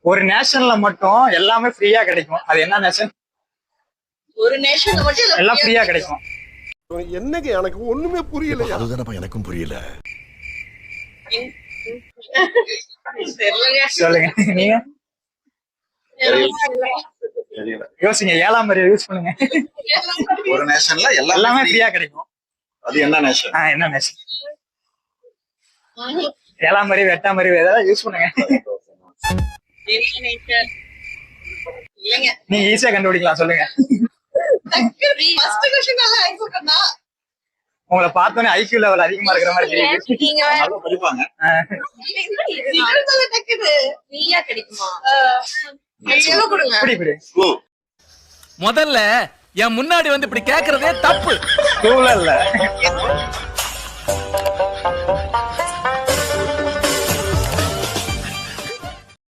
ஒரு நேஷன்ல மட்டும் எல்லாமே ஃப்ரீயா கிடைக்கும். அது என்ன நேஷன்? ஒரு நேஷன்ல மட்டும் எல்லாம் ஃப்ரீயா கிடைக்கும். என்னங்க எனக்கு ஒண்ணுமே புரியல. அதுதானப்பா எனக்கும் புரியல. சொல்லுங்க நீங்க யோசிங்க. 7ஆம் அறிவை யூஸ் பண்ணுங்க. ஒரு நேஷன்ல எல்லாமே ஃப்ரீயா கிடைக்கும். அது என்ன நேஷன்? என்ன நேஷன்? 7ஆம் அறிவு 8ஆம் அறிவு ஏதாவது யூஸ் பண்ணுங்க. நீங்க ஈஸியா கண்டுபிடிக்கலாம். சொல்லுங்க. உங்களை பார்த்தோன்னே ஐக்யூ லெவல் அதிகமா இருக்கிற மாதிரி தெரியுது. நல்லா படிப்பாங்க. முதல்ல என் முன்னாடி வந்து இப்படி கேக்குறதே தப்பு. இல்ல